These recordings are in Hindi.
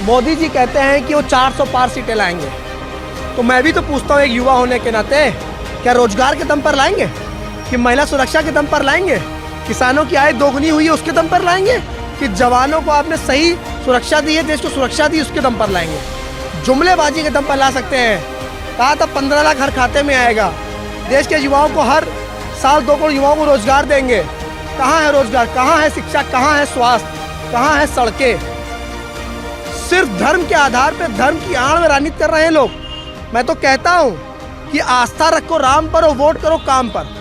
मोदी जी कहते हैं कि वो 400 पार सीटें लाएंगे, तो मैं भी तो पूछता हूँ एक युवा होने के नाते, क्या रोजगार के दम पर लाएंगे? कि महिला सुरक्षा के दम पर लाएंगे? किसानों की आय दोगुनी हुई है उसके दम पर लाएंगे? कि जवानों को आपने सही सुरक्षा दी है, देश को सुरक्षा दी, उसके दम पर लाएंगे? जुमलेबाजी के दम पर ला सकते हैं। कहा था 15 लाख हर खाते में आएगा, देश के युवाओं को हर साल 2 करोड़ युवाओं को रोजगार देंगे। कहाँ है रोजगार? कहाँ है शिक्षा? कहाँ है स्वास्थ्य? कहाँ है सड़कें? सिर्फ धर्म के आधार पर, धर्म की आड़ में राजनीति कर रहे हैं लोग। मैं तो कहता हूँ कि आस्था रखो राम पर और वोट करो काम पर,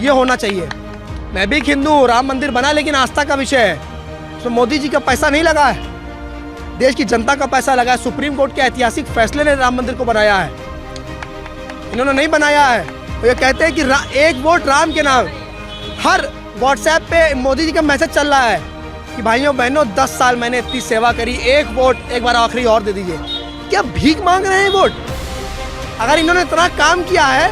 ये होना चाहिए। मैं भी हिंदू हूँ, राम मंदिर बना, लेकिन आस्था का विषय है। तो मोदी जी का पैसा नहीं लगा है, देश की जनता का पैसा लगा है। सुप्रीम कोर्ट के ऐतिहासिक फैसले ने राम मंदिर को बनाया है, इन्होंने नहीं बनाया है। तो ये कहते हैं कि एक वोट राम के नाम। हर व्हाट्सएप पे मोदी जी का मैसेज चल रहा है कि भाइयों बहनों 10 साल मैंने इतनी सेवा करी, एक वोट एक बार आखिरी और दे दीजिए। क्या भीख मांग रहे हैं वोट? अगर इन्होंने इतना काम किया है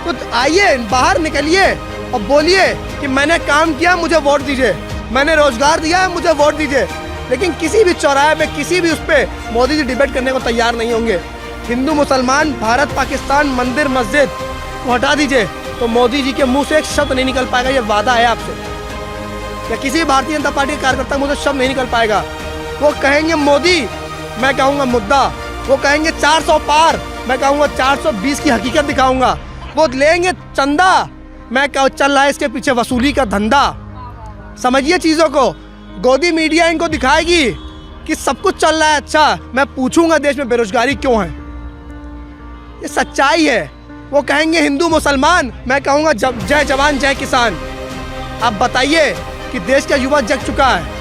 तो आइए बाहर निकलिए और बोलिए कि मैंने काम किया, मुझे वोट दीजिए, मैंने रोजगार दिया है, मुझे वोट दीजिए। लेकिन किसी भी चौराहे पे, किसी भी उस पर मोदी जी डिबेट करने को तैयार नहीं होंगे। हिंदू मुसलमान, भारत पाकिस्तान, मंदिर मस्जिद को हटा दीजिए तो मोदी जी के मुंह से एक शब्द नहीं निकल पाएगा। ये वादा है आपसे, या किसी भारतीय जनता पार्टी के कार्यकर्ता मुझे शब्द नहीं निकल पाएगा। वो कहेंगे मोदी, मैं कहूँगा मुद्दा। वो कहेंगे 400 पार, मैं कहूँगा 420 की हकीकत दिखाऊंगा। वो लेंगे चंदा, मैं कहूँ चल रहा है इसके पीछे वसूली का धंधा। समझिए चीज़ों को। गोदी मीडिया इनको दिखाएगी कि सब कुछ चल रहा है अच्छा। मैं पूछूंगा देश में बेरोजगारी क्यों है, ये सच्चाई है। वो कहेंगे हिंदू मुसलमान, मैं कहूँगा जय जवान जय किसान। आप बताइए कि देश का युवा जग चुका है।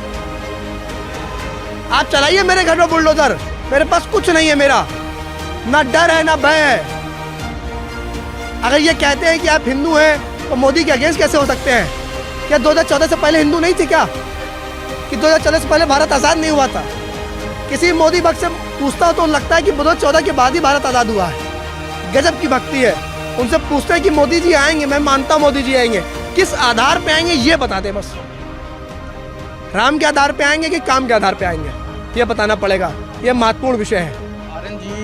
आप चलाइए मेरे घर में बुलडोजर, मेरे पास कुछ नहीं है, मेरा ना डर है ना भय है। अगर ये कहते हैं कि आप हिंदू हैं तो मोदी के अगेंस्ट कैसे हो सकते हैं? क्या 2014 से पहले हिंदू नहीं थे क्या? कि 2014 से पहले भारत आज़ाद नहीं हुआ था? किसी मोदी भक्त से पूछता हो तो लगता है कि 2014 के बाद ही भारत आज़ाद हुआ है। गजब की भक्ति है। उनसे पूछते हैं कि मोदी जी आएंगे, मैं मानता हूँ मोदी जी आएंगे, किस आधार पे आएंगे ये बता दे बस। राम के आधार पे आएंगे कि काम के आधार पे आएंगे, ये बताना पड़ेगा। ये महत्वपूर्ण विषय है। आर्यन जी,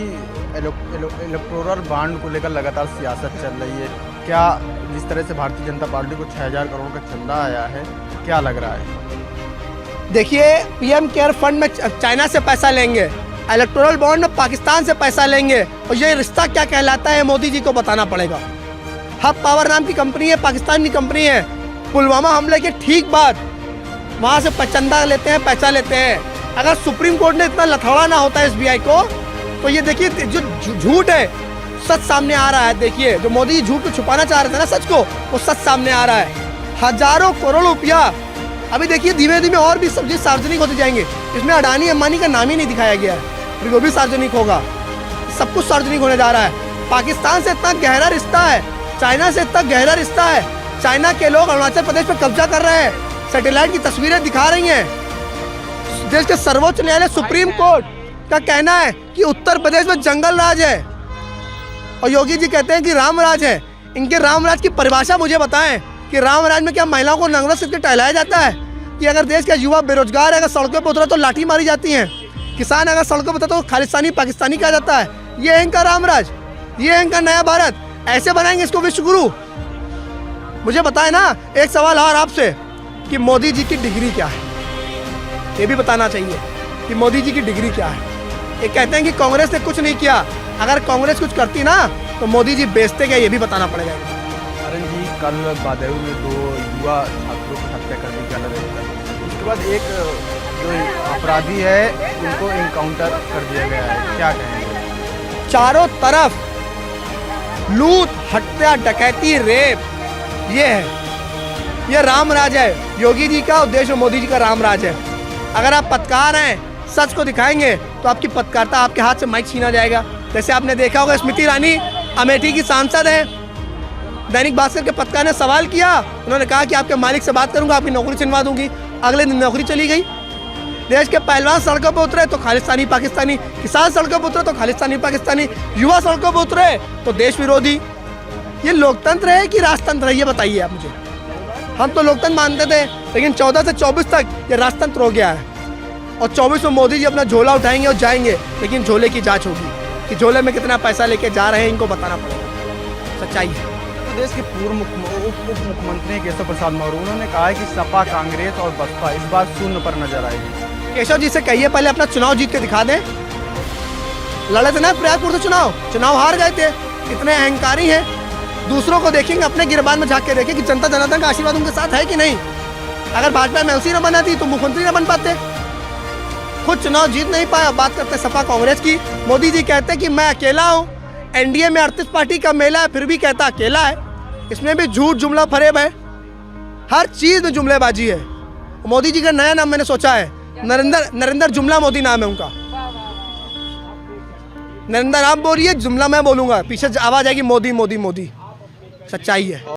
इलेक्टोरल बॉन्ड को लेकर लगातार सियासत चल रही है। क्या जिस तरह से भारतीय जनता पार्टी को 6000 करोड़ का चंदा आया है, क्या लग रहा है? देखिए, पीएम केयर फंड में चाइना से पैसा लेंगे, इलेक्टोरल बॉन्ड में पाकिस्तान से पैसा लेंगे, और ये रिश्ता क्या कहलाता है मोदी जी को बताना पड़ेगा। हब पावर नाम की कंपनी है, पाकिस्तान की कंपनी है। पुलवामा हमले के ठीक बाद वहाँ से चंदा लेते हैं, पैसा लेते हैं। अगर सुप्रीम कोर्ट ने इतना लथड़ा ना होता है एसबीआई को, तो ये देखिए जो झूठ है सच सामने आ रहा है। देखिए जो मोदी जी झूठ को छुपाना चाह रहे थे ना, सच को, वो सच सामने आ रहा है। हजारों करोड़ रुपया अभी देखिए धीमे धीमे और भी सब चीज सार्वजनिक होते जाएंगे। इसमें अडानी अंबानी का नाम ही नहीं दिखाया गया है, वो भी सार्वजनिक होगा। सब कुछ सार्वजनिक होने जा रहा है। पाकिस्तान से इतना गहरा रिश्ता है, चाइना से इतना गहरा रिश्ता है। चाइना के लोग अरुणाचल प्रदेश पर कब्जा कर रहे हैं, सैटेलाइट की तस्वीरें दिखा रही हैं। देश के सर्वोच्च न्यायालय सुप्रीम कोर्ट का कहना है कि उत्तर प्रदेश में जंगल राज है, और योगी जी कहते हैं कि राम राज है। इनके राम राज की परिभाषा मुझे बताएं कि राम राज में क्या महिलाओं को नंगा सिर के टहलाया जाता है? कि अगर देश का युवा बेरोजगार है, अगर सड़कों पर उतरा तो लाठी मारी जाती है, किसान अगर सड़कों पर उतरा तो खालिस्तानी पाकिस्तानी कहा जाता है? ये है इनका राम राज, ये है इनका नया भारत। ऐसे बनाएंगे इसको विश्व गुरु? मुझे बताए ना। एक सवाल और आपसे कि मोदी जी की डिग्री क्या है, ये भी बताना चाहिए कि मोदी जी की डिग्री क्या है। ये कहते हैं कि कांग्रेस ने कुछ नहीं किया, अगर कांग्रेस कुछ करती ना तो मोदी जी बेचते गए, ये भी बताना पड़ेगा। आर्यन जी, कल बदायूं में 2 युवा छात्रों की हत्या करने का लगा, उसके बाद एक जो अपराधी है उनको इनकाउंटर कर दिया गया है, क्या कहेंगे? चारों तरफ लूट, हत्या, डकैती, रेप, ये है, ये राम राज है योगी जी का, और देश में मोदी जी का राम राज है। अगर आप पत्रकार हैं, सच को दिखाएंगे तो आपकी पत्रकारिता, आपके हाथ से माइक छीना जाएगा। जैसे आपने देखा होगा स्मृति ईरानी अमेठी की सांसद है, दैनिक भास्कर के पत्रकार ने सवाल किया, उन्होंने कहा कि आपके मालिक से बात करूंगा, आपकी नौकरी छिनवा दूंगी। अगले दिन नौकरी चली गई। देश के पहलवान सड़कों पर उतरे तो खालिस्तानी पाकिस्तानी, किसान सड़कों पर उतरे तो खालिस्तानी पाकिस्तानी, युवा सड़कों पर उतरे तो देश विरोधी। ये लोकतंत्र है कि राजतंत्र है, ये बताइए आप मुझे। हम तो लोकतंत्र मानते थे, लेकिन 14 से 24 तक ये राजतंत्र हो गया है। और 24 में मोदी जी अपना झोला उठाएंगे और जाएंगे, लेकिन झोले की जांच होगी कि झोले में कितना पैसा लेके जा रहे हैं, इनको बताना पड़ेगा। सच्चाई है। प्रदेश के पूर्व उप मुख्यमंत्री केशव प्रसाद मौर्य, उन्होंने कहा है कि सपा, कांग्रेस और बसपा इस बार शून्य पर नजर आएगी। केशव जी से कहिए पहले अपना चुनाव जीत के दिखा दें। लड़े थे ना प्रयागपुर से चुनाव हार गए थे। कितने अहंकारी हैं। दूसरों को देखेंगे, अपने गिरबान में झांक के देखें कि जनता जनार्दन का आशीर्वाद उनके साथ है कि नहीं। अगर भाजपा में उसी न बना थी तो मुख्यमंत्री न बन पाते। खुद चुनाव जीत नहीं पाया, बात करते सपा कांग्रेस की। मोदी जी कहते कि मैं अकेला हूँ, एनडीए में 38 पार्टी का मेला है, फिर भी कहता अकेला है। इसमें भी झूठ जुमला फरेब है, हर चीज में जुमलेबाजी है। मोदी जी का नया नाम मैंने सोचा है, नरेंद्र जुमला मोदी नाम है उनका। नरेंद्र आप बोलिए, जुमला मैं बोलूंगा, पीछे आवाज आएगी मोदी मोदी मोदी। सच्चाई है।